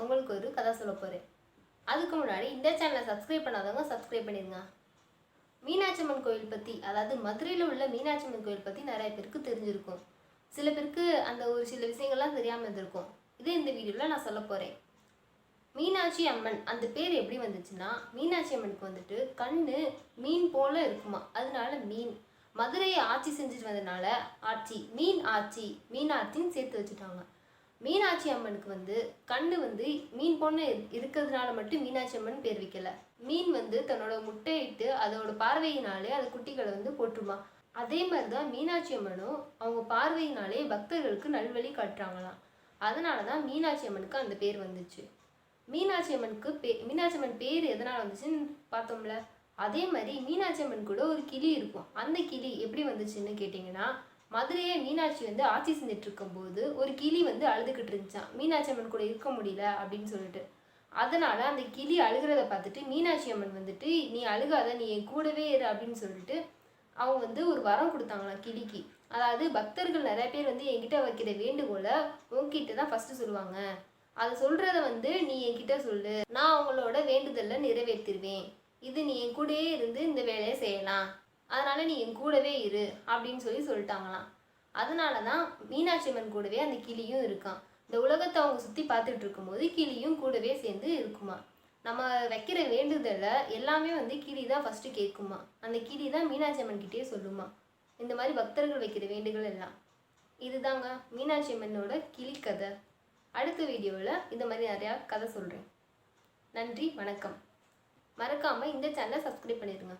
உங்களுக்கு ஒரு கதை சொல்ல போகிறேன். அதுக்கு முன்னாடி இந்த சேனலை சப்ஸ்கிரைப் பண்ணாதவங்க சப்ஸ்கிரைப் பண்ணிடுங்க. மீனாட்சி அம்மன் கோயில் பற்றி, அதாவது மதுரையில் உள்ள மீனாட்சி அம்மன் கோயில் பற்றி நிறைய பேருக்கு தெரிஞ்சிருக்கும். சில பேருக்கு அந்த ஒரு சில விஷயங்கள்லாம் தெரியாமல் இருந்திருக்கும். இதே இந்த வீடியோவில் நான் சொல்ல போகிறேன். மீனாட்சி அம்மன் அந்த பேர் எப்படி வந்துச்சுன்னா, மீனாட்சி அம்மனுக்கு வந்துட்டு கண்ணு மீன் போல இருக்குமா, அதனால மீன். மதுரையை ஆட்சி செஞ்சுட்டு வந்ததுனால ஆட்சி, மீன் ஆட்சி, மீனாட்சின்னு சேர்த்து வச்சுட்டாங்க. மீனாட்சி அம்மனுக்கு வந்து கண்ணு வந்து மீன் போன இருக்கிறதுனால மட்டும் மீனாட்சி அம்மன் பேர் வைக்கல. மீன் வந்து தன்னோட முட்டையிட்டு அதோட பார்வையினாலே அது குட்டிகளை வந்து போட்டுருமா. அதே மாதிரிதான் மீனாட்சி அம்மனும் அவங்க பார்வையினாலே பக்தர்களுக்கு நல்வழி காட்டுறாங்களாம். அதனாலதான் மீனாட்சி அம்மனுக்கு அந்த பேர் வந்துச்சு. மீனாட்சி அம்மன் பேர் எதனால வந்துச்சுன்னு பார்த்தோம்ல. அதே மாதிரி மீனாட்சி அம்மன் கூட ஒரு கிளி இருக்கும். அந்த கிளி எப்படி வந்துச்சுன்னு கேட்டிங்கன்னா, மதுரையை மீனாட்சி வந்து ஆட்சி செஞ்சுட்டு இருக்கும்போது ஒரு கிளி வந்து அழுதுகிட்டு இருந்துச்சான், மீனாட்சி அம்மன் கூட இருக்க முடியல அப்படின்னு சொல்லிட்டு. அதனால அந்த கிளி அழுகிறத பார்த்துட்டு மீனாட்சி அம்மன் வந்துட்டு, நீ அழுகாத, நீ என் கூடவே இரு அப்படின்னு சொல்லிட்டு அவங்க வந்து ஒரு வரம் கொடுத்தாங்களாம் கிளிக்கு. அதாவது பக்தர்கள் நிறைய பேர் வந்து என்கிட்ட வைக்கிற வேண்டுகோளை உன்கிட்ட தான் ஃபர்ஸ்ட் சொல்லுவாங்க. அதை சொல்றத வந்து நீ என்கிட்ட சொல்லு, நான் அவங்களோட வேண்டுதலை நிறைவேற்றிடுவேன். இது நீ என் கூடவே இருந்து இந்த வேலையை செய்யலாம், அதனால நீ என் கூடவே இரு அப்படின்னு சொல்லிட்டாங்களாம். அதனால தான் மீனாட்சி அம்மன் கூடவே அந்த கிளியும் இருக்கான். இந்த உலகத்தை அவங்க சுற்றி பார்த்துட்டு இருக்கும்போது கிளியும் கூடவே சேர்ந்து இருக்குமா. நம்ம வைக்கிற வேண்டுதலை எல்லாமே வந்து கிளி தான் ஃபஸ்ட்டு கேட்குமா. அந்த கிளி தான் மீனாட்சி அம்மன் கிட்டே சொல்லுமா இந்த மாதிரி பக்தர்கள் வைக்கிற வேண்டுகள் எல்லாம். இதுதாங்க மீனாட்சி அம்மனோட கிளி கதை. அடுத்த வீடியோவில் இந்த மாதிரி நிறையா கதை சொல்கிறேன். நன்றி, வணக்கம். மறக்காமல் இந்த சேனலை சப்ஸ்கிரைப் பண்ணிடுங்க.